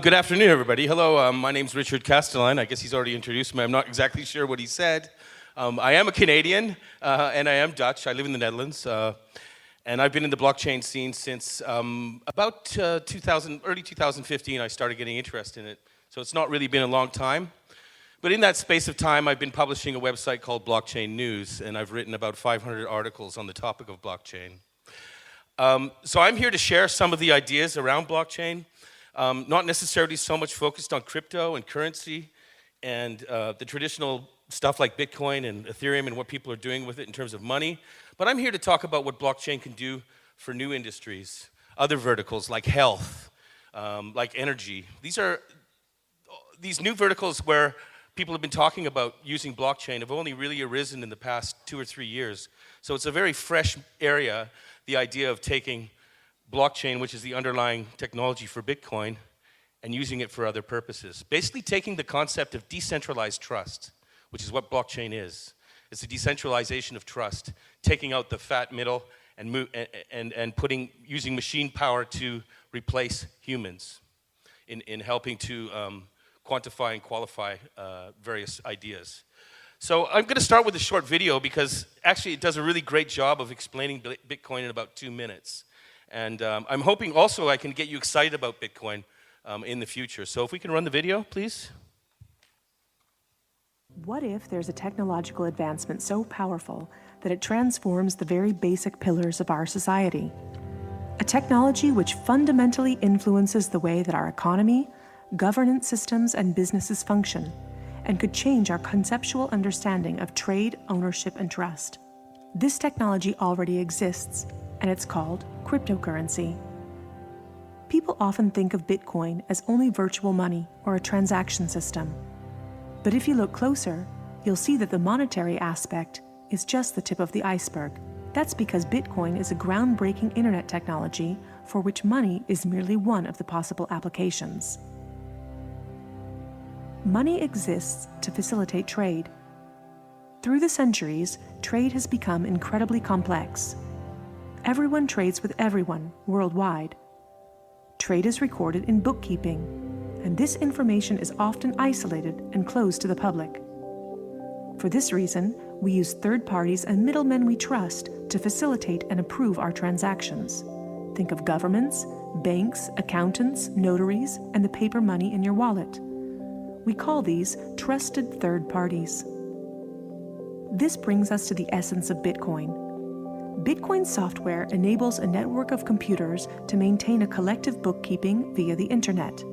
Good afternoon, everybody. Hello, my name's Richard Kasteleyn. I guess he's already introduced me. I'm not exactly sure what he said. I am a Canadian, and I am Dutch. I live in the Netherlands, and I've been in the blockchain scene since about early 2015. I started getting interested in it, so it's not really been a long time. But in that space of time, I've been publishing a website called Blockchain News, and I've written about 500 articles on the topic of blockchain. So I'm here to share some of the ideas around blockchain. Not necessarily so much focused on crypto and currency and the traditional stuff like Bitcoin and Ethereum and what people are doing with it in terms of money, but I'm here to talk about what blockchain can do for new industries, other verticals like health, like energy. These new verticals where people have been talking about using blockchain have only really arisen in the past 2 or 3 years. So it's a very fresh area, the idea of taking blockchain, which is the underlying technology for Bitcoin, and using it for other purposes. Basically taking the concept of decentralized trust, which is what blockchain is. It's a decentralization of trust, taking out the fat middle and using machine power to replace humans in helping to quantify and qualify various ideas. So I'm going to start with a short video because actually it does a really great job of explaining Bitcoin in about 2 minutes. And I'm hoping also I can get you excited about Bitcoin in the future. So if we can run the video, please. What if there's a technological advancement so powerful that it transforms the very basic pillars of our society? A technology which fundamentally influences the way that our economy, governance systems, and businesses function, and could change our conceptual understanding of trade, ownership, and trust. This technology already exists, and it's called cryptocurrency. People often think of Bitcoin as only virtual money or a transaction system. But if you look closer, you'll see that the monetary aspect is just the tip of the iceberg. That's because Bitcoin is a groundbreaking internet technology for which money is merely one of the possible applications. Money exists to facilitate trade. Through the centuries, trade has become incredibly complex. Everyone trades with everyone worldwide. Trade is recorded in bookkeeping, and this information is often isolated and closed to the public. For this reason, we use third parties and middlemen we trust to facilitate and approve our transactions. Think of governments, banks, accountants, notaries, and the paper money in your wallet. We call these trusted third parties. This brings us to the essence of Bitcoin. Bitcoin software enables a network of computers to maintain a collective bookkeeping via the internet.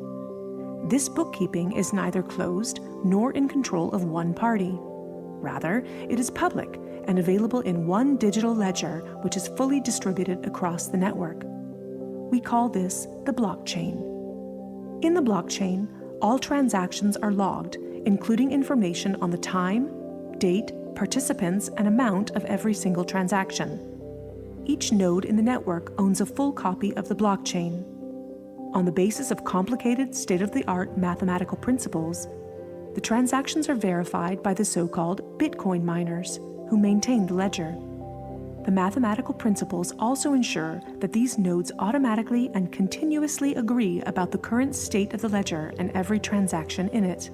This bookkeeping is neither closed nor in control of one party. Rather, it is public and available in one digital ledger which is fully distributed across the network. We call this the blockchain. In the blockchain, all transactions are logged, including information on the time, date, participants, and amount of every single transaction. Each node in the network owns a full copy of the blockchain. On the basis of complicated, state-of-the-art mathematical principles, the transactions are verified by the so-called Bitcoin miners, who maintain the ledger. The mathematical principles also ensure that these nodes automatically and continuously agree about the current state of the ledger and every transaction in it.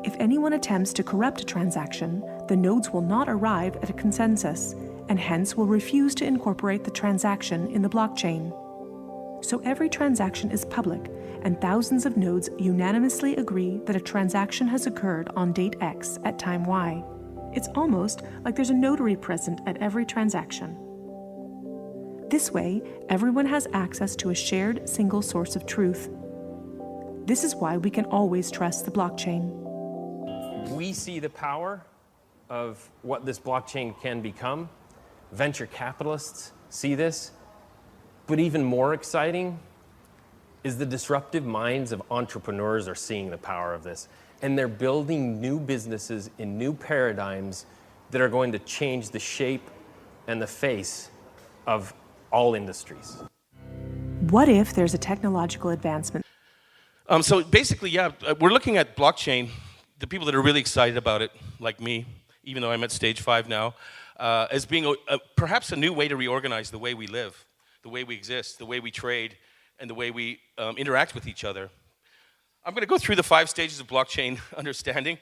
If anyone attempts to corrupt a transaction, the nodes will not arrive at a consensus, and hence will refuse to incorporate the transaction in the blockchain. So every transaction is public, and thousands of nodes unanimously agree that a transaction has occurred on date X at time Y. It's almost like there's a notary present at every transaction. This way, everyone has access to a shared single source of truth. This is why we can always trust the blockchain. We see the power of what this blockchain can become. Venture capitalists see this, but even more exciting is the disruptive minds of entrepreneurs are seeing the power of this, and they're building new businesses in new paradigms that are going to change the shape and the face of all industries. What if there's a technological advancement? So basically, yeah, we're looking at blockchain. The people that are really excited about it, like me, even though I'm at stage 5 now, as being perhaps a new way to reorganize the way we live, the way we exist, the way we trade, and the way we interact with each other. I'm going to go through the 5 stages of blockchain understanding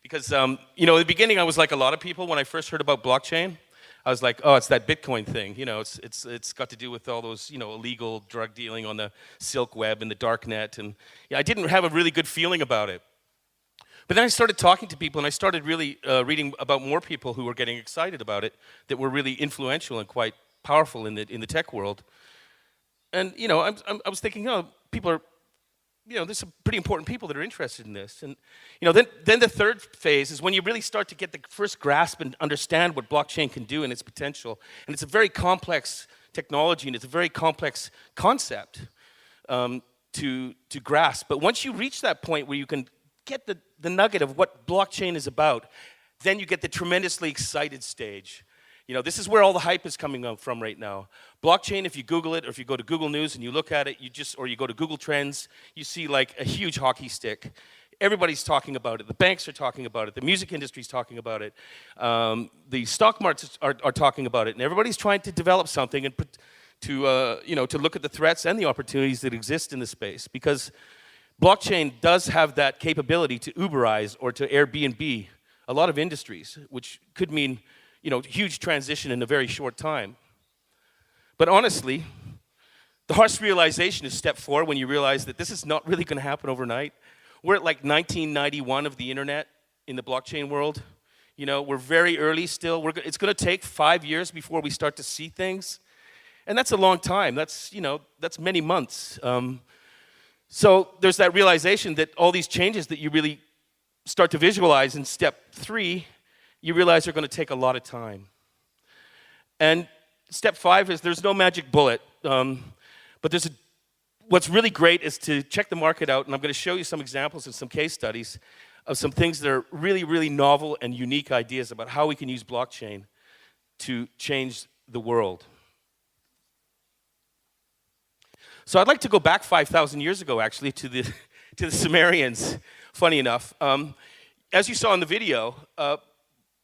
because, you know, at the beginning I was like a lot of people when I first heard about blockchain. I was like, oh, it's that Bitcoin thing. You know, it's got to do with all those, you know, illegal drug dealing on the Silk Web and the dark net. And yeah, I didn't have a really good feeling about it. But then I started talking to people, and I started really reading about more people who were getting excited about it, that were really influential and quite powerful in the tech world. And you know, I was thinking, oh, people are, you know, there's some pretty important people that are interested in this. And you know, then the third phase is when you really start to get the first grasp and understand what blockchain can do and its potential. And it's a very complex technology, and it's a very complex concept to grasp. But once you reach that point where you can get the nugget of what blockchain is about, then you get the tremendously excited stage. You know, this is where all the hype is coming from right now. Blockchain, if you Google it, or if you go to Google News and you look at it, or you go to Google Trends, you see like a huge hockey stick. Everybody's talking about it. The banks are talking about it. The music industry's talking about it. The stock markets are talking about it. And everybody's trying to develop something and you know, to look at the threats and the opportunities that exist in the space. Because blockchain does have that capability to Uberize or to Airbnb a lot of industries, which could mean, you know, huge transition in a very short time. But honestly, the harsh realization is step 4 when you realize that this is not really going to happen overnight. We're at like 1991 of the internet in the blockchain world. You know, we're very early still. It's going to take 5 years before we start to see things. And that's a long time. That's, you know, that's many months. So there's that realization that all these changes that you really start to visualize in step 3, you realize are going to take a lot of time. And step 5 is there's no magic bullet, but what's really great is to check the market out, and I'm going to show you some examples and some case studies of some things that are really, really novel and unique ideas about how we can use blockchain to change the world. So I'd like to go back 5,000 years ago, actually, to the Sumerians, funny enough. As you saw in the video,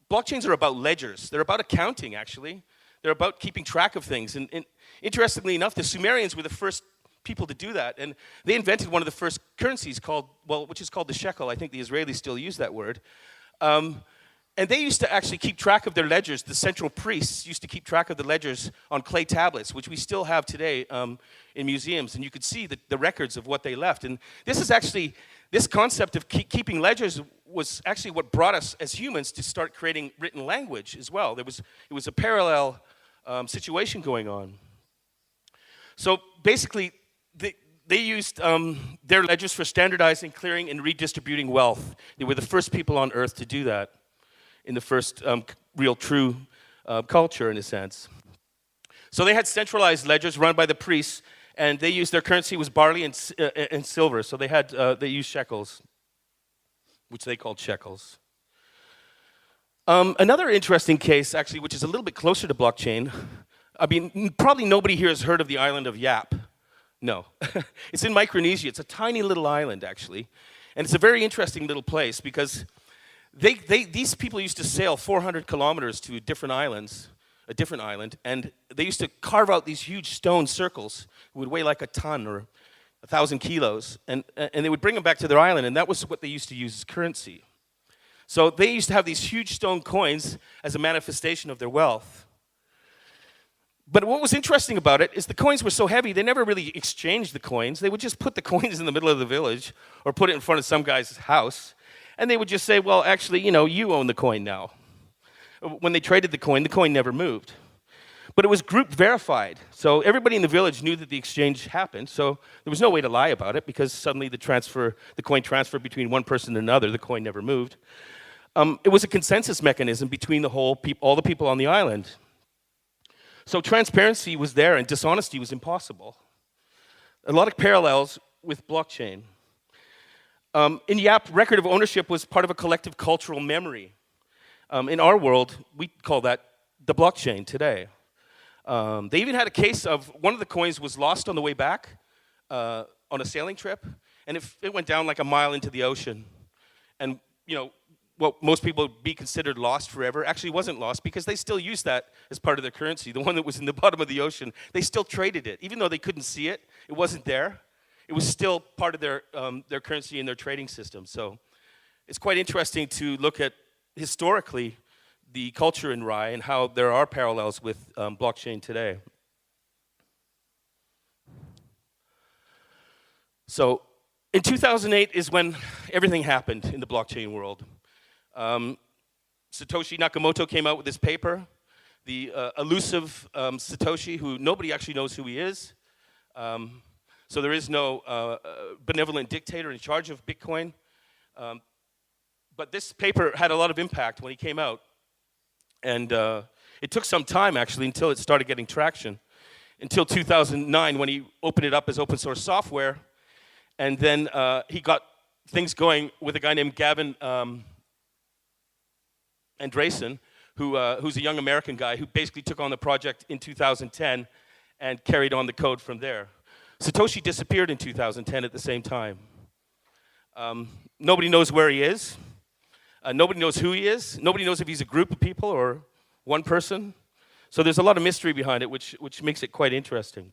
blockchains are about ledgers. They're about accounting, actually. They're about keeping track of things. And interestingly enough, the Sumerians were the first people to do that. And they invented one of the first currencies which is called the shekel. I think the Israelis still use that word. And they used to actually keep track of their ledgers. The central priests used to keep track of the ledgers on clay tablets, which we still have today in museums. And you could see the records of what they left. And this concept of keeping ledgers was actually what brought us as humans to start creating written language as well. It was a parallel situation going on. So basically, they used their ledgers for standardizing, clearing, and redistributing wealth. They were the first people on Earth to do that in the first real true culture, in a sense. So they had centralized ledgers run by the priests, and they used their currency was barley and silver. So they used shekels, which they called shekels. Another interesting case, actually, which is a little bit closer to blockchain. I mean, probably nobody here has heard of the island of Yap. No. It's in Micronesia. It's a tiny little island, actually. And it's a very interesting little place because these people used to sail 400 kilometers to different island, and they used to carve out these huge stone circles. It would weigh like a ton or 1,000 kilos, and they would bring them back to their island, and that was what they used to use as currency. So they used to have these huge stone coins as a manifestation of their wealth. But what was interesting about it is the coins were so heavy, they never really exchanged the coins. They would just put the coins in the middle of the village or put it in front of some guy's house, and they would just say, well, actually, you know, you own the coin now. When they traded the coin never moved. But it was group verified, so everybody in the village knew that the exchange happened, so there was no way to lie about it because suddenly the coin transferred between one person and another, the coin never moved. It was a consensus mechanism between all the people on the island. So transparency was there and dishonesty was impossible. A lot of parallels with blockchain. In Yap, record of ownership was part of a collective cultural memory. In our world, we call that the blockchain today. They even had a case of one of the coins was lost on the way back on a sailing trip, and it went down like a mile into the ocean. And you know, what most people would be considered lost forever actually wasn't lost because they still use that as part of their currency. The one that was in the bottom of the ocean, they still traded it. Even though they couldn't see it, it wasn't there. It was still part of their currency and their trading system. So it's quite interesting to look at historically the culture in RAI and how there are parallels with blockchain today. So in 2008 is when everything happened in the blockchain world. Satoshi Nakamoto came out with this paper, the elusive Satoshi, who nobody actually knows who he is. So there is no benevolent dictator in charge of Bitcoin. But this paper had a lot of impact when he came out. And it took some time, actually, until it started getting traction. Until 2009, when he opened it up as open source software. And then he got things going with a guy named Gavin Andresen, who's a young American guy who basically took on the project in 2010 and carried on the code from there. Satoshi disappeared in 2010 at the same time. Nobody knows where he is. Nobody knows who he is. Nobody knows if he's a group of people or one person. So there's a lot of mystery behind it, which makes it quite interesting.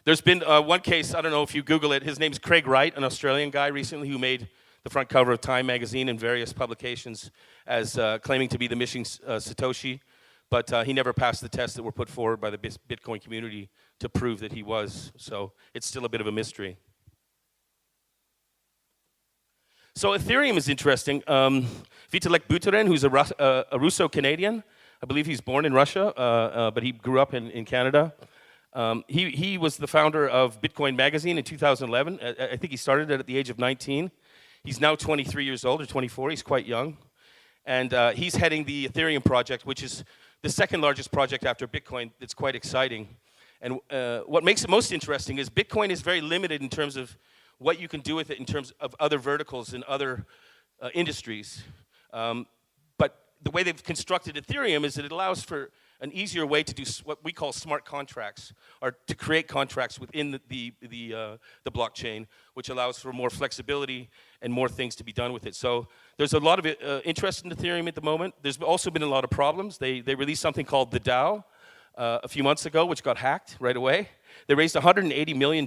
There's been one case, I don't know if you Google it, his name's Craig Wright, an Australian guy recently who made the front cover of Time magazine and various publications as claiming to be the missing Satoshi, but he never passed the tests that were put forward by the Bitcoin community to prove that he was, so it's still a bit of a mystery. So Ethereum is interesting. Vitalik Buterin, who's a Russo-Canadian, I believe he's born in Russia, but he grew up in Canada. He was the founder of Bitcoin magazine in 2011. I think he started it at the age of 19. He's now 23 years old, or 24, he's quite young. And he's heading the Ethereum project, which is the second largest project after Bitcoin. It's quite exciting. And what makes it most interesting is Bitcoin is very limited in terms of what you can do with it in terms of other verticals and other industries. But the way they've constructed Ethereum is that it allows for an easier way to do what we call smart contracts, or to create contracts within the blockchain, which allows for more flexibility and more things to be done with it. So there's a lot of interest in Ethereum at the moment. There's also been a lot of problems. They released something called the DAO a few months ago, which got hacked right away. They raised $180 million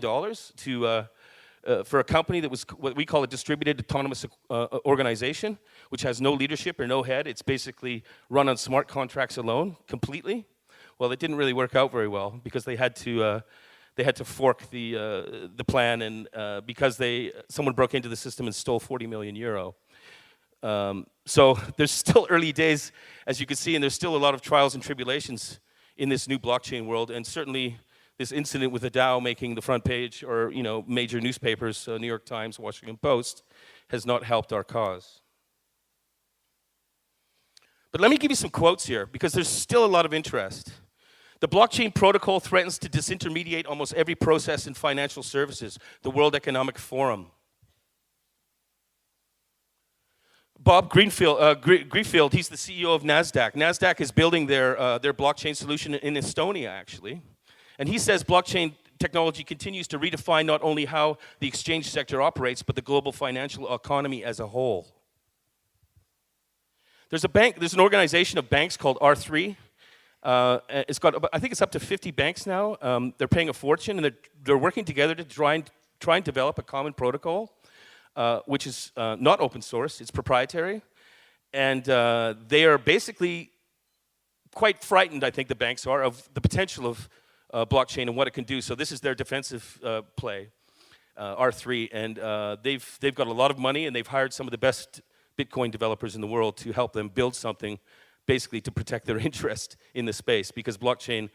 for a company that was what we call a distributed autonomous organization, which has no leadership or no head. It's basically run on smart contracts alone, completely. Well, it didn't really work out very well because they had to fork the plan, and because someone broke into the system and stole 40 million euro. So there's still early days, as you can see, and there's still a lot of trials and tribulations in this new blockchain world, and certainly this incident with the DAO making the front page or major newspapers, New York Times, Washington Post, has not helped our cause. But let me give you some quotes here because there's still a lot of interest. The blockchain protocol threatens to disintermediate almost every process in financial services, the World Economic Forum. Bob Greenfield, he's the CEO of NASDAQ. NASDAQ is building their blockchain solution in Estonia, actually. And he says blockchain technology continues to redefine not only how the exchange sector operates, but the global financial economy as a whole. There's an organization of banks called R3. It's got, I think it's up to 50 banks now. They're paying a fortune, and they're working together to try and develop a common protocol, which is not open source, it's proprietary. And they are basically quite frightened, I think the banks are, of the potential of blockchain and what it can do. So this is their defensive play, R3, and they've got a lot of money, and they've hired some of the best Bitcoin developers in the world to help them build something basically to protect their interest in the space, because blockchain,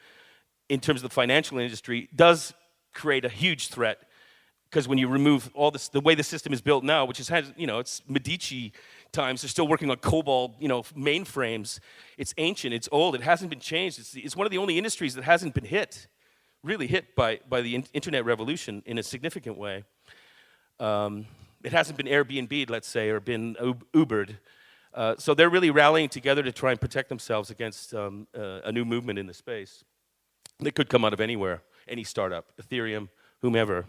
in terms of the financial industry, does create a huge threat, because when you remove all this, the way the system is built now, which is, it's Medici times, they're still working on COBOL, mainframes. It's ancient, it's old, it hasn't been changed. It's one of the only industries that hasn't been really hit by the internet revolution in a significant way. It hasn't been Airbnb'd, let's say, or been Ubered. So they're really rallying together to try and protect themselves against a new movement in the space. They could come out of anywhere, any startup, Ethereum, whomever.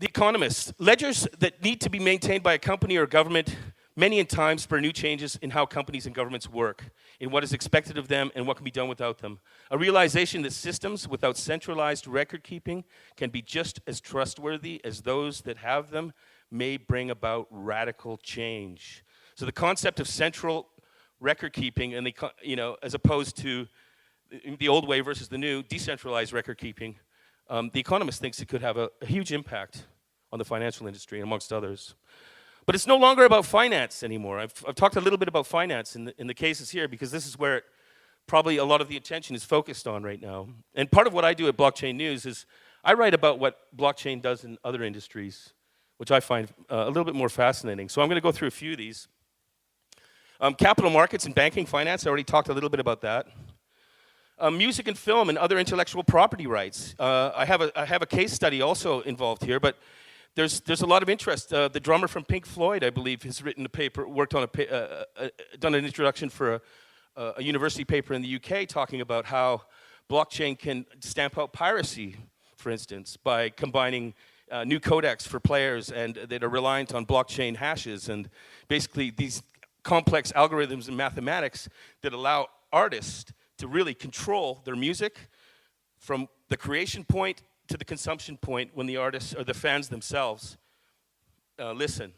The Economist. Ledgers that need to be maintained by a company or government many in time spur new changes in how companies and governments work, in what is expected of them and what can be done without them. A realization that systems without centralized record keeping can be just as trustworthy as those that have them may bring about radical change. So the concept of central record keeping and as opposed to the old way versus the new decentralized record keeping, The Economist thinks it could have a huge impact on the financial industry, amongst others. But it's no longer about finance anymore. I've talked a little bit about finance in the cases here because this is where probably a lot of the attention is focused on right now. And part of what I do at Blockchain News is I write about what blockchain does in other industries, which I find a little bit more fascinating. So I'm going to go through a few of these. Capital markets and banking finance, I already talked a little bit about that. Music and film and other intellectual property rights. I have a case study also involved here, but there's a lot of interest. The drummer from Pink Floyd, I believe, has written a paper, worked on done an introduction for a university paper in the UK talking about how blockchain can stamp out piracy, for instance, by combining new codecs for players and that are reliant on blockchain hashes and basically these complex algorithms and mathematics that allow artists to really control their music from the creation point to the consumption point when the artists or the fans themselves listen.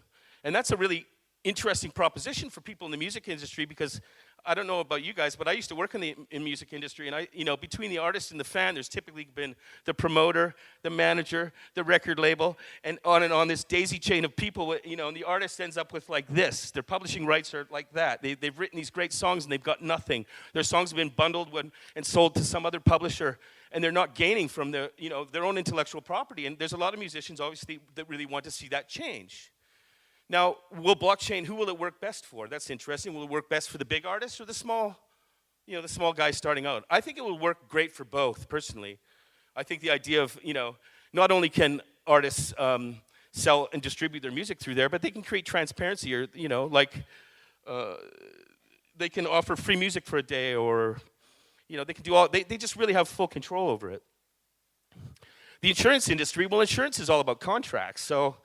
And that's a really interesting proposition for people in the music industry because I don't know about you guys, but I used to work in the music industry, and between the artist and the fan, there's typically been the promoter, the manager, the record label, and on this daisy chain of people, and the artist ends up with like this. Their publishing rights are like that. They've written these great songs, and they've got nothing. Their songs have been bundled and sold to some other publisher, and they're not gaining from their own intellectual property. And there's a lot of musicians, obviously, that really want to see that change. Now, who will it work best for? That's interesting. Will it work best for the big artists or the small guys starting out? I think it will work great for both, personally. I think the idea of, not only can artists sell and distribute their music through there, but they can create transparency or, they can offer free music for a day or, they can do they just really have full control over it. The insurance industry, insurance is all about contracts. So,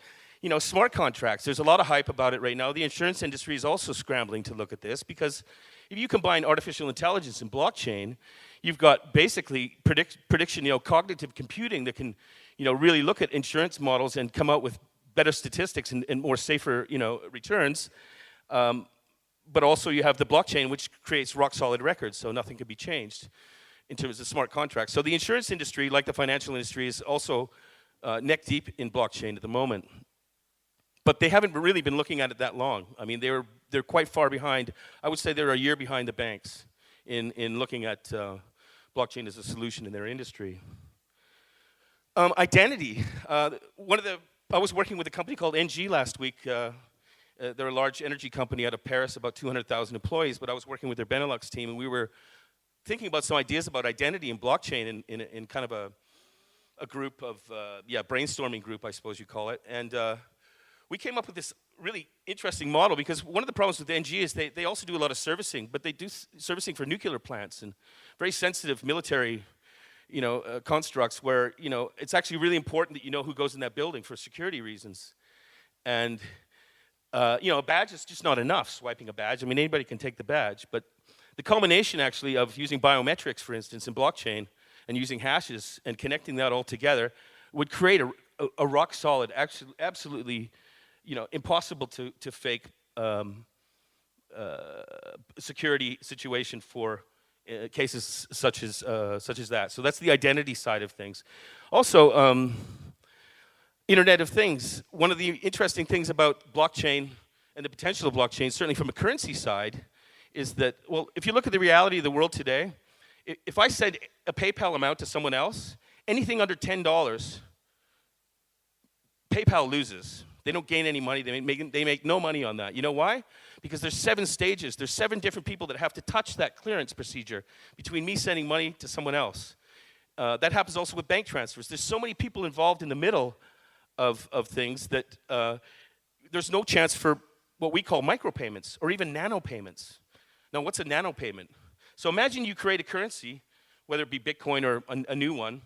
smart contracts, there's a lot of hype about it right now. The insurance industry is also scrambling to look at this because if you combine artificial intelligence and blockchain, you've got basically prediction, cognitive computing that can, really look at insurance models and come out with better statistics and more safer, returns. But also you have the blockchain, which creates rock-solid records, so nothing can be changed in terms of smart contracts. So the insurance industry, like the financial industry, is also neck-deep in blockchain at the moment. But they haven't really been looking at it that long. I mean, they're quite far behind. I would say they're a year behind the banks in looking at blockchain as a solution in their industry. Identity. I was working with a company called ENG last week. They're a large energy company out of Paris, about 200,000 employees, but I was working with their Benelux team, and we were thinking about some ideas about identity and blockchain in kind of a group of, brainstorming group, I suppose you call it. And we came up with this really interesting model because one of the problems with NG is they also do a lot of servicing, but they do servicing for nuclear plants and very sensitive military, constructs where, it's actually really important that you know who goes in that building for security reasons. And, a badge is just not enough, swiping a badge. I mean, anybody can take the badge, but the culmination actually of using biometrics, for instance, in blockchain and using hashes and connecting that all together would create a rock solid, actually, absolutely, impossible to fake security situation for cases such as that. So that's the identity side of things. Also, Internet of Things. One of the interesting things about blockchain and the potential of blockchain, certainly from a currency side, is that, if you look at the reality of the world today, if I send a PayPal amount to someone else, anything under $10, PayPal loses. They don't gain any money. They make no money on that. You know why? Because there's 7 stages. There's 7 different people that have to touch that clearance procedure between me sending money to someone else. That happens also with bank transfers. There's so many people involved in the middle of things that there's no chance for what we call micropayments or even nanopayments. Now, what's a nanopayment? So imagine you create a currency, whether it be Bitcoin or a new one,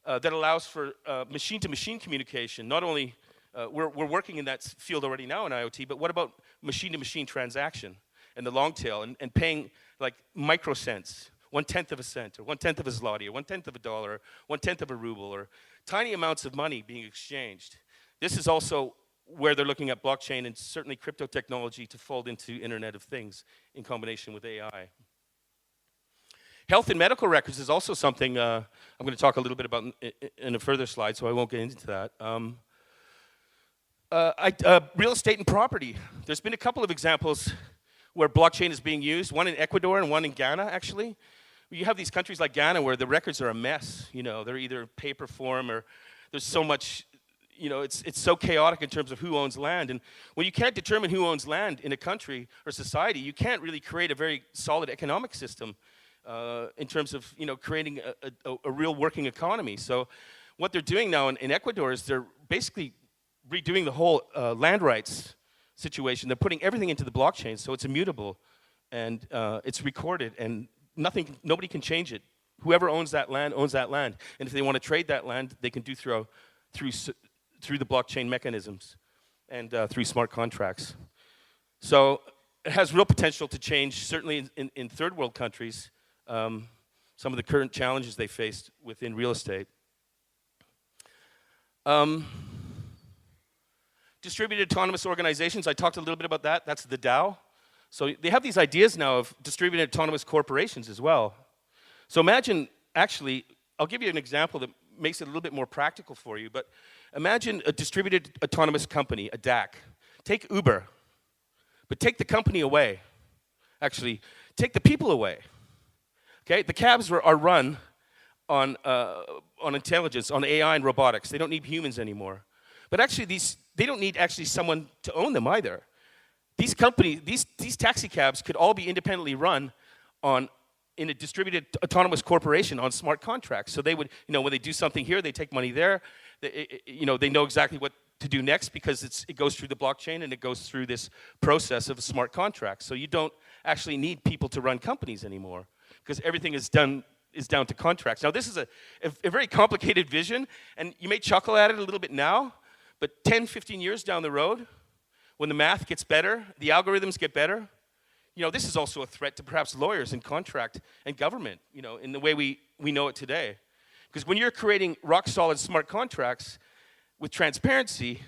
that allows for machine-to-machine communication. Not only, we're working in that field already now in IoT, but what about machine-to-machine transaction and the long tail and paying like microcents, 1/10 of a cent, or 1/10 of a zloty, or 1/10 of a dollar, 1/10 of a ruble, or tiny amounts of money being exchanged. This is also where they're looking at blockchain and certainly crypto technology to fold into Internet of Things in combination with AI. Health and medical records is also something I'm going to talk a little bit about in a further slide, so I won't get into that. Real estate and property. There's been a couple of examples where blockchain is being used, one in Ecuador and one in Ghana, actually. You have these countries like Ghana where the records are a mess. You know, they're either paper form or there's so much, you know, it's so chaotic in terms of who owns land. And when you can't determine who owns land in a country or society, you can't really create a very solid economic system in terms of, you know, creating a real working economy. So what they're doing now in Ecuador is they're basically redoing the whole land rights situation. They're putting everything into the blockchain, so it's immutable and it's recorded, and nobody can change it. Whoever owns that land owns that land, and if they want to trade that land, they can do through the blockchain mechanisms and through smart contracts. So it has real potential to change, certainly in third world countries, some of the current challenges they faced within real estate. Distributed autonomous organizations, I talked a little bit about that. That's the DAO. So they have these ideas now of distributed autonomous corporations as well. So imagine, actually, I'll give you an example that makes it a little bit more practical for you, but imagine a distributed autonomous company, a DAC. Take Uber, but take the company away. Actually, take the people away. Okay, the cabs are run on intelligence, on AI and robotics. They don't need humans anymore. But actually, they don't need actually someone to own them either. These companies, these taxi cabs could all be independently run in a distributed autonomous corporation on smart contracts. So they would, you know, when they do something here, they take money there. They know exactly what to do next because it goes through the blockchain and it goes through this process of a smart contract. So you don't actually need people to run companies anymore because everything is down to contracts. Now this is a very complicated vision, and you may chuckle at it a little bit now, but 10, 15 years down the road, when the math gets better, the algorithms get better, you know, this is also a threat to perhaps lawyers and contract and government, you know, in the way we know it today. Because when you're creating rock-solid smart contracts with transparency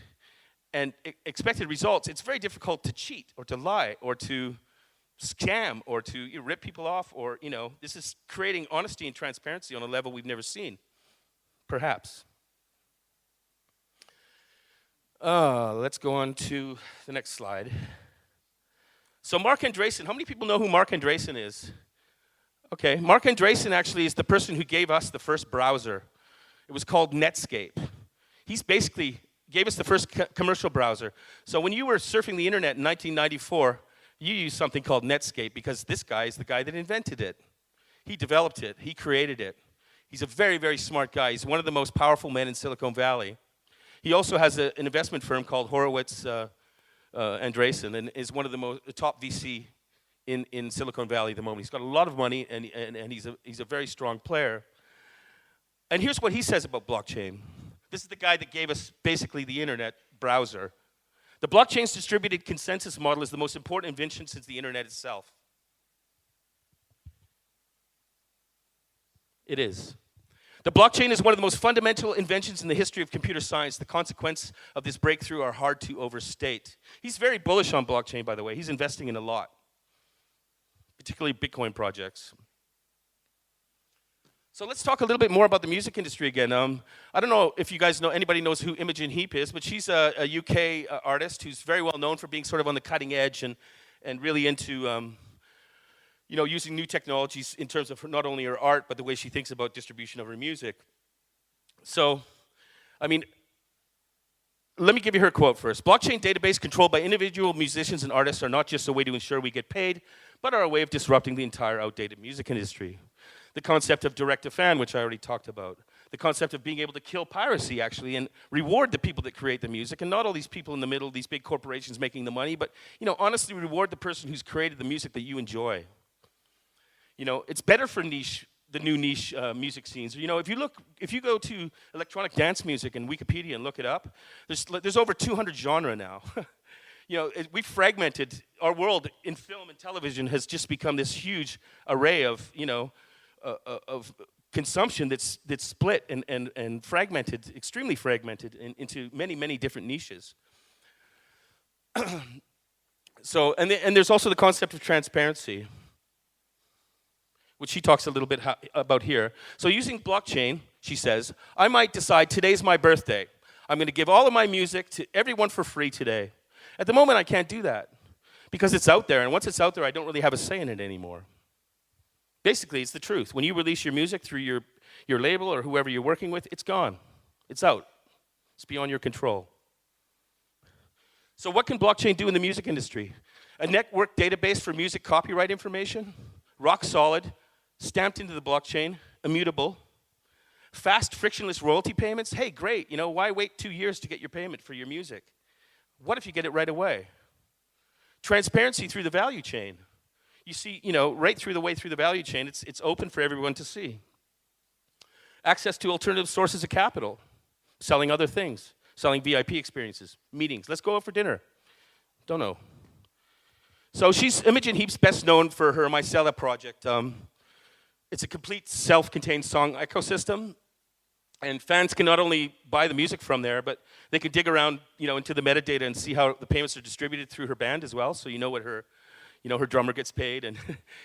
and expected results, it's very difficult to cheat or to lie or to scam or to rip people off, or, you know, this is creating honesty and transparency on a level we've never seen, perhaps. Let's go on to the next slide. So Marc Andreessen, how many people know who Marc Andreessen is? Okay, Marc Andreessen actually is the person who gave us the first browser. It was called Netscape. He's basically gave us the first commercial browser. So when you were surfing the internet in 1994, you used something called Netscape because this guy is the guy that invented it. He developed it, he created it. He's a very, very smart guy. He's one of the most powerful men in Silicon Valley. He also has an investment firm called Horowitz Andreessen, and is one of the top VC in Silicon Valley at the moment. He's got a lot of money, and he's a very strong player. And here's what he says about blockchain. This is the guy that gave us basically the internet browser. The blockchain's distributed consensus model is the most important invention since the internet itself. It is. The blockchain is one of the most fundamental inventions in the history of computer science. The consequences of this breakthrough are hard to overstate. He's very bullish on blockchain, by the way. He's investing in a lot, particularly Bitcoin projects. So let's talk a little bit more about the music industry again. I don't know if you guys know, anybody knows who Imogen Heap is, but she's a UK artist who's very well known for being sort of on the cutting edge and really into you know, using new technologies in terms of not only her art, but the way she thinks about distribution of her music. So, I mean, let me give you her quote first. Blockchain database controlled by individual musicians and artists are not just a way to ensure we get paid, but are a way of disrupting the entire outdated music industry. The concept of direct-to-fan, which I already talked about. The concept of being able to kill piracy, actually, and reward the people that create the music, and not all these people in the middle, these big corporations making the money, but, you know, honestly reward the person who's created the music that you enjoy. You know, it's better for niche the new niche music scenes. You know, if you go to electronic dance music in Wikipedia and look it up, there's over 200 genre now. You know, we've fragmented our world in film and television has just become this huge array of, you know, of consumption that's split and fragmented, extremely fragmented into many, many different niches. So, and there's also the concept of transparency, which she talks a little bit about here. So using blockchain, she says, I might decide today's my birthday. I'm going to give all of my music to everyone for free today. At the moment, I can't do that because it's out there. And once it's out there, I don't really have a say in it anymore. Basically, it's the truth. When you release your music through your label or whoever you're working with, it's gone. It's out. It's beyond your control. So what can blockchain do in the music industry? A network database for music copyright information, rock solid, stamped into the blockchain, immutable. Fast, frictionless royalty payments. Hey, great. You know, why wait 2 years to get your payment for your music? What if you get it right away? Transparency through the value chain. You see, you know, right through the value chain, it's open for everyone to see. Access to alternative sources of capital, selling other things, selling VIP experiences, meetings. Let's go out for dinner. Don't know. So Imogen Heap's best known for her Mycella project. It's a complete self-contained song ecosystem. And fans can not only buy the music from there, but they can dig around, you know, into the metadata and see how the payments are distributed through her band as well. So you know what her drummer gets paid, and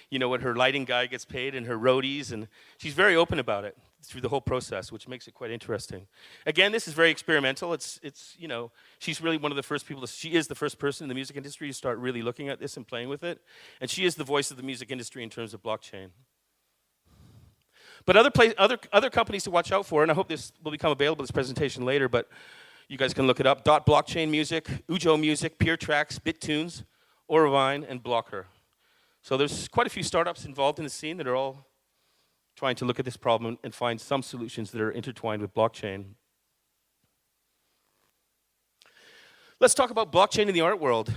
you know what her lighting guy gets paid, and her roadies, and she's very open about it through the whole process, which makes it quite interesting. Again, this is very experimental. It's you know, she's really one of the first people. She is the first person in the music industry to start really looking at this and playing with it, and she is the voice of the music industry in terms of blockchain. But other companies to watch out for, and I hope this will become available, this presentation later, but you guys can look it up. Dot Blockchain Music, Ujo Music, Peer Tracks, BitTunes, Orovine, and Blocker. So there's quite a few startups involved in the scene that are all trying to look at this problem and find some solutions that are intertwined with blockchain. Let's talk about blockchain in the art world.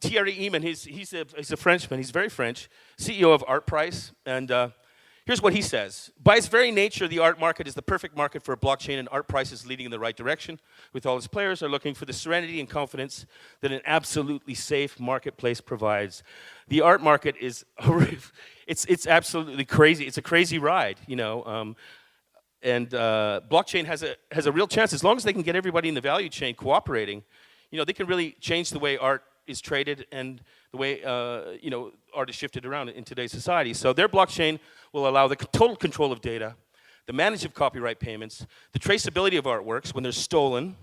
Thierry Eman, he's a Frenchman, he's very French, CEO of ArtPrice, and here's what he says. By its very nature, the art market is the perfect market for a blockchain, and ArtPrice is leading in the right direction, with all its players are looking for the serenity and confidence that an absolutely safe marketplace provides. The art market is, it's absolutely crazy. It's a crazy ride, you know. And blockchain has a real chance, as long as they can get everybody in the value chain cooperating, you know, they can really change the way art is traded and the way you know, art is shifted around in today's society. So their blockchain will allow the total control of data, the management of copyright payments, the traceability of artworks when they're stolen,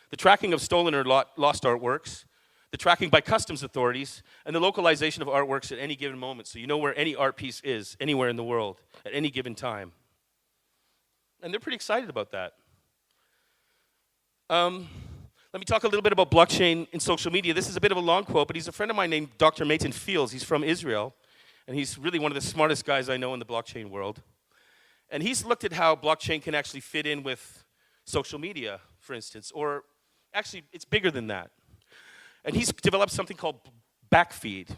the tracking of stolen or lost artworks, the tracking by customs authorities, and the localization of artworks at any given moment, so you know where any art piece is anywhere in the world at any given time. And they're pretty excited about that. Let me talk a little bit about blockchain in social media. This is a bit of a long quote, but he's a friend of mine named Dr. Maitin Fields. He's from Israel, and he's really one of the smartest guys I know in the blockchain world. And he's looked at how blockchain can actually fit in with social media, for instance, or actually it's bigger than that. And he's developed something called backfeed.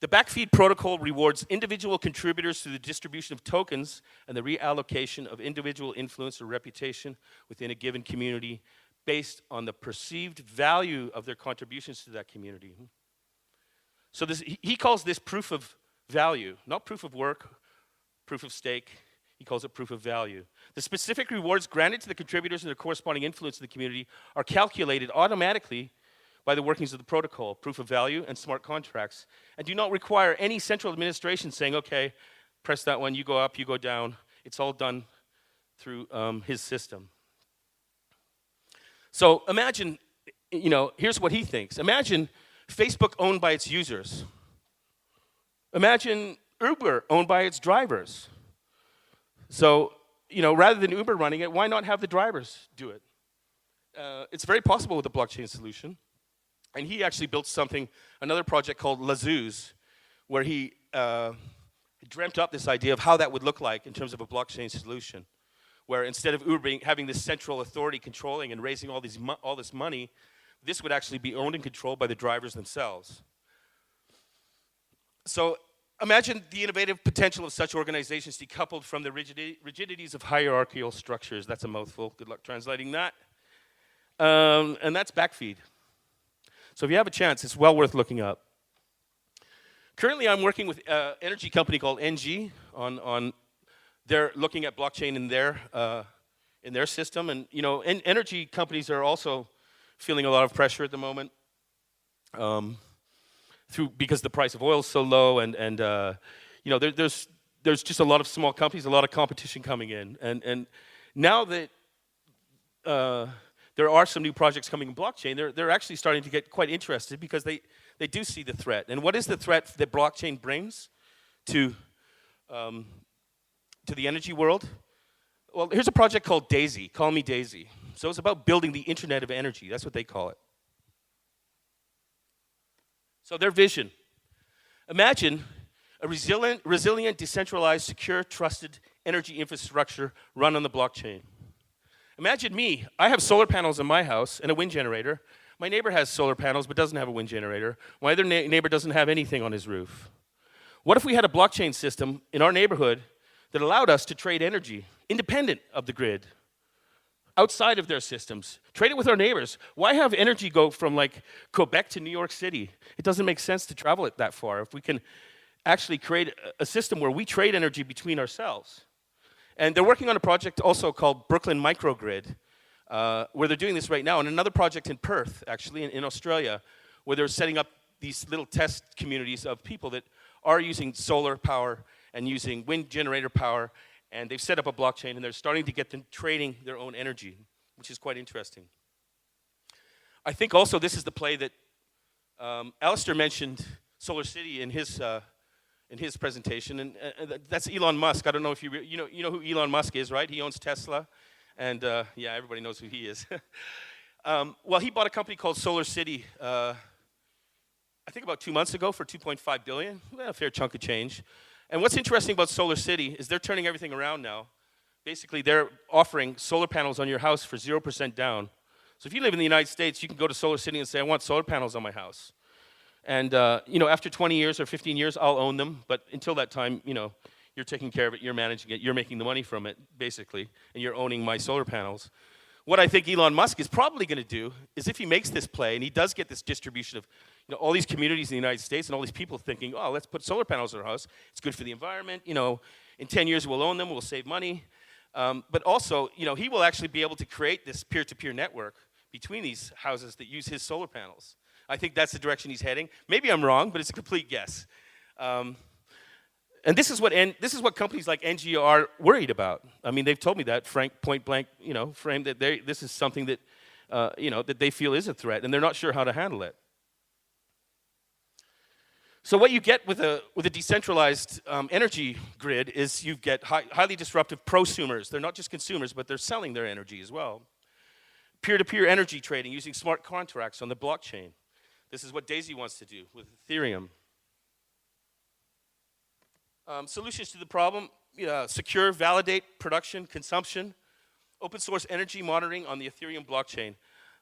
The backfeed protocol rewards individual contributors through the distribution of tokens and the reallocation of individual influence or reputation within a given community based on the perceived value of their contributions to that community. So he calls this proof of value, not proof of work, proof of stake. He calls it proof of value. The specific rewards granted to the contributors and their corresponding influence in the community are calculated automatically by the workings of the protocol, proof of value, and smart contracts, and do not require any central administration saying, okay, press that one, you go up, you go down. It's all done through his system. So imagine, you know, here's what he thinks. Imagine Facebook owned by its users. Imagine Uber owned by its drivers. So, you know, rather than Uber running it, why not have the drivers do it? It's very possible with a blockchain solution. And he actually built another project called Lazuz, where he dreamt up this idea of how that would look like in terms of a blockchain solution, where instead of Uber having this central authority controlling and raising all this money, this would actually be owned and controlled by the drivers themselves. So Imagine the innovative potential of such organizations decoupled from the rigidities of hierarchical structures. That's a mouthful. Good luck translating that. And that's backfeed. So if you have a chance, it's well worth looking up. Currently, I'm working with an energy company called ENG on they're looking at blockchain in their system. And energy companies are also feeling a lot of pressure at the moment. Because the price of oil is so low, and there's just a lot of small companies, a lot of competition coming in, and now that there are some new projects coming in blockchain, they're actually starting to get quite interested because they do see the threat. And what is the threat that blockchain brings to the energy world? Well, here's a project called Daisy. Call me Daisy. So it's about building the Internet of Energy. That's what they call it. So their vision, imagine a resilient, decentralized, secure, trusted energy infrastructure run on the blockchain. Imagine me, I have solar panels in my house and a wind generator. My neighbor has solar panels but doesn't have a wind generator. My other neighbor doesn't have anything on his roof. What if we had a blockchain system in our neighborhood that allowed us to trade energy independent of the grid? Outside of their systems, trade it with our neighbors. Why have energy go from like Quebec to New York City? It doesn't make sense to travel it that far. If we can actually create a system where we trade energy between ourselves. And they're working on a project also called Brooklyn Microgrid, where they're doing this right now, and another project in Perth, actually, in Australia, where they're setting up these little test communities of people that are using solar power and using wind generator power. And they've set up a blockchain, and they're starting to get them trading their own energy, which is quite interesting. I think also this is the play that Alistair mentioned Solar City in his presentation, and that's Elon Musk. I don't know if you know who Elon Musk is, right? He owns Tesla, and yeah, everybody knows who he is. Well, he bought a company called Solar City, I think about 2 months ago for $2.5 billion, a fair chunk of change. And what's interesting about Solar City is they're turning everything around now. Basically, they're offering solar panels on your house for 0% down. So if you live in the United States, you can go to Solar City and say, I want solar panels on my house. And after 20 years or 15 years, I'll own them. But until that time, you're taking care of it, you're managing it, you're making the money from it, basically, and you're owning my solar panels. What I think Elon Musk is probably going to do is if he makes this play and he does get this distribution of all these communities in the United States and all these people thinking, oh, let's put solar panels on our house. It's good for the environment. In 10 years we'll own them. We'll save money. But also, he will actually be able to create this peer-to-peer network between these houses that use his solar panels. I think that's the direction he's heading. Maybe I'm wrong, but it's a complete guess. And this is what companies like ENG are worried about. I mean, they've told me that, point blank, frame that this is something that, that they feel is a threat, and they're not sure how to handle it. So what you get with a decentralized energy grid is you get highly disruptive prosumers. They're not just consumers, but they're selling their energy as well. Peer-to-peer energy trading using smart contracts on the blockchain. This is what Daisy wants to do with Ethereum. Solutions to the problem, secure, validate, production, consumption, open source energy monitoring on the Ethereum blockchain.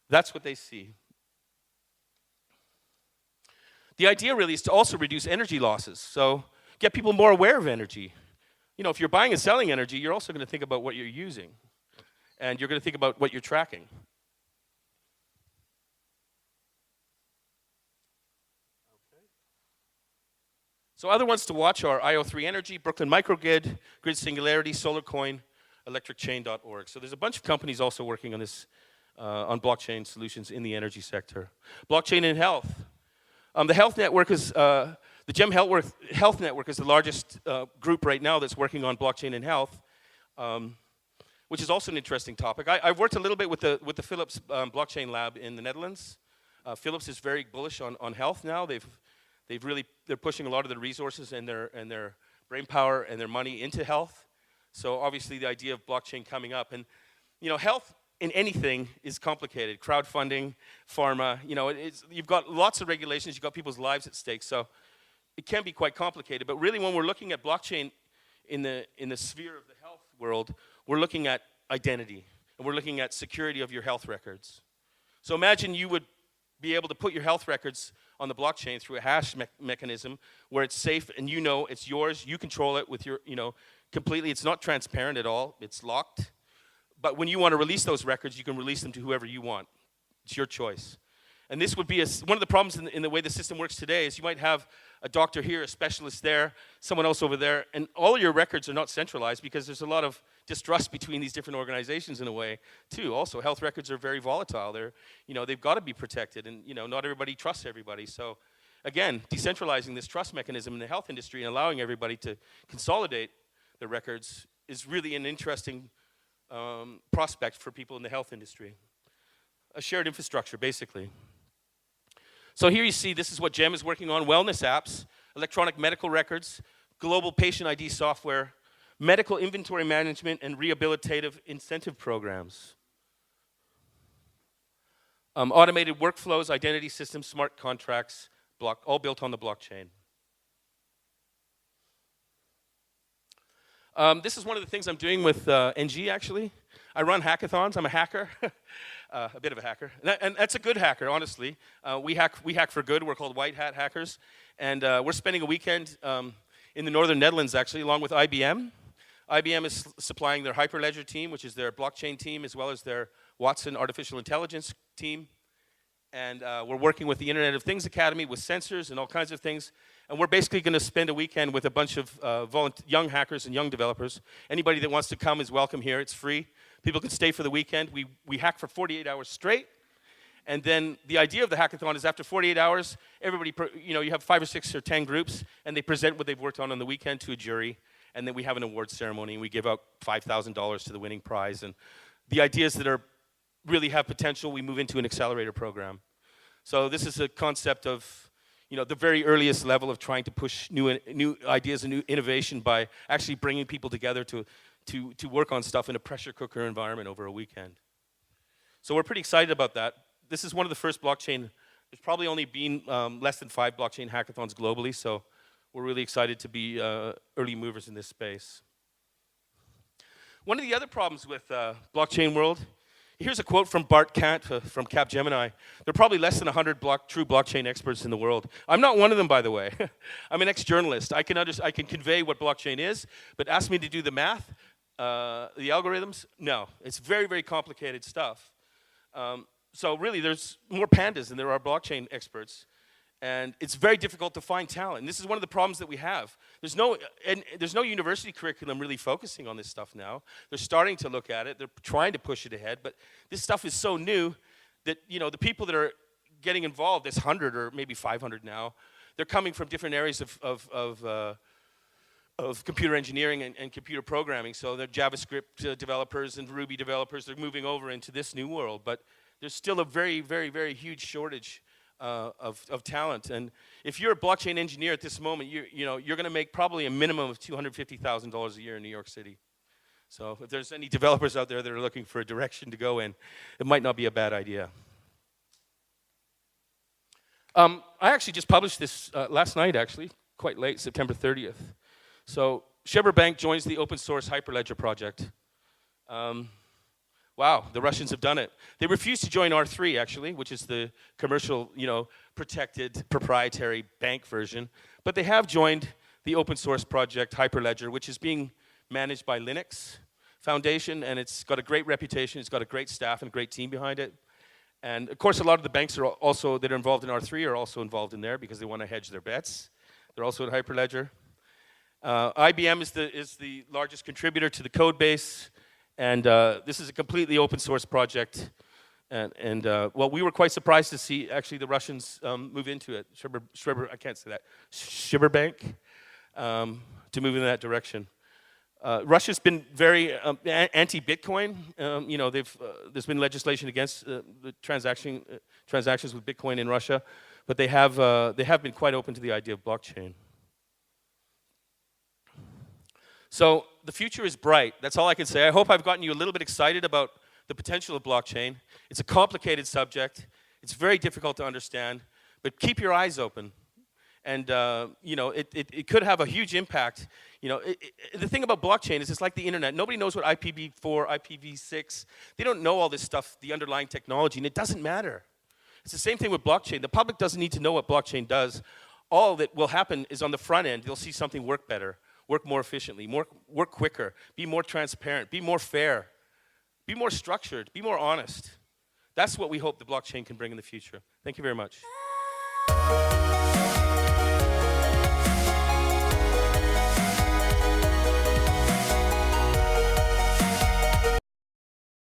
That's what they see. The idea really is to also reduce energy losses. So get people more aware of energy. If you're buying and selling energy, you're also going to think about what you're using. And you're going to think about what you're tracking. So other ones to watch are IO3 Energy, Brooklyn Microgrid, Grid Singularity, SolarCoin, ElectricChain.org. So there's a bunch of companies also working on this, on blockchain solutions in the energy sector. Blockchain in health. The health network is, the GEM Health Network is the largest group right now that's working on blockchain in health, which is also an interesting topic. I've worked a little bit with the Philips blockchain lab in the Netherlands. Philips is very bullish on health now. They're pushing a lot of their resources and their brain power and their money into health. So obviously the idea of blockchain coming up, and health in anything is complicated. Crowdfunding, pharma, you've got lots of regulations. You've got people's lives at stake. So it can be quite complicated. But really, when we're looking at blockchain in the sphere of the health world, we're looking at identity and we're looking at security of your health records. So imagine you would be able to put your health records on the blockchain through a hash mechanism where it's safe and you know it's yours, you control it with your, completely. It's not transparent at all, it's locked. But when you want to release those records, you can release them to whoever you want. It's your choice. And this would be one of the problems in the way the system works today is you might have a doctor here, a specialist there, someone else over there, and all your records are not centralized because there's a lot of distrust between these different organizations in a way, too. Also, health records are very volatile. They've got to be protected, and not everybody trusts everybody. So, again, decentralizing this trust mechanism in the health industry and allowing everybody to consolidate the records is really an interesting prospect for people in the health industry. A shared infrastructure, basically. So here you see, this is what GEM is working on: wellness apps, electronic medical records, global patient ID software, medical inventory management, and rehabilitative incentive programs. Automated workflows, identity systems, smart contracts, all built on the blockchain. This is one of the things I'm doing with NG, actually. I run hackathons. I'm a hacker, a bit of a hacker. And that's a good hacker, honestly. We hack for good. We're called white hat hackers. And we're spending a weekend in the northern Netherlands, actually, along with IBM. IBM is supplying their Hyperledger team, which is their blockchain team, as well as their Watson artificial intelligence team. And we're working with the Internet of Things Academy with sensors and all kinds of things. And we're basically going to spend a weekend with a bunch of young hackers and young developers. Anybody that wants to come is welcome here. It's free. People can stay for the weekend. We hack for 48 hours straight. And then the idea of the hackathon is after 48 hours, everybody, you have 5 or 6 or 10 groups, and they present what they've worked on the weekend to a jury. And then we have an awards ceremony, and we give out $5,000 to the winning prize. And the ideas that really have potential, we move into an accelerator program. So this is a concept of the very earliest level of trying to push new ideas and new innovation by actually bringing people together to work on stuff in a pressure cooker environment over a weekend. So we're pretty excited about that. This is one of the first blockchain. There's probably only been less than 5 blockchain hackathons globally, so we're really excited to be early movers in this space. One of the other problems with blockchain world, here's a quote from Bart Kant from Capgemini. There are probably less than 100 true blockchain experts in the world. I'm not one of them, by the way. I'm an ex-journalist. I can convey what blockchain is, but ask me to do the math, the algorithms, no. It's very, very complicated stuff. So really, there's more pandas than there are blockchain experts. And it's very difficult to find talent. And this is one of the problems that we have. There's no university curriculum really focusing on this stuff now. They're starting to look at it. They're trying to push it ahead. But this stuff is so new that the people that are getting involved, there's 100 or maybe 500 now, they're coming from different areas of computer engineering and computer programming. So they're JavaScript developers and Ruby developers. They're moving over into this new world. But there's still a very, very, very huge shortage of talent. And if you're a blockchain engineer at this moment, you're going to make probably a minimum of $250,000 a year in New York City. So if there's any developers out there that are looking for a direction to go in, it might not be a bad idea. I actually just published this last night, actually, quite late, September 30th. So Sheber Bank joins the open source Hyperledger project. Wow, the Russians have done it. They refused to join R3, actually, which is the commercial, protected, proprietary bank version. But they have joined the open source project Hyperledger, which is being managed by Linux Foundation, and it's got a great reputation. It's got a great staff and a great team behind it. And of course, a lot of the banks that are involved in R3 are also involved in there because they want to hedge their bets. They're also at Hyperledger. IBM is the largest contributor to the code base. And this is a completely open source project. And well, we were quite surprised to see actually the Russians move into it. I can't say that. Sheber Bank to move in that direction. Russia's been very anti-Bitcoin. There's been legislation against the transactions with Bitcoin in Russia, but they have been quite open to the idea of blockchain. So the future is bright. That's all I can say. I hope I've gotten you a little bit excited about the potential of blockchain. It's a complicated subject. It's very difficult to understand, but keep your eyes open. And it could have a huge impact. The thing about blockchain is it's like the internet. Nobody knows what IPv4, IPv6. They don't know all this stuff, the underlying technology, and it doesn't matter. It's the same thing with blockchain. The public doesn't need to know what blockchain does. All that will happen is on the front end, they'll see something work better, work more efficiently, work quicker, be more transparent, be more fair, be more structured, be more honest. That's what we hope the blockchain can bring in the future. Thank you very much.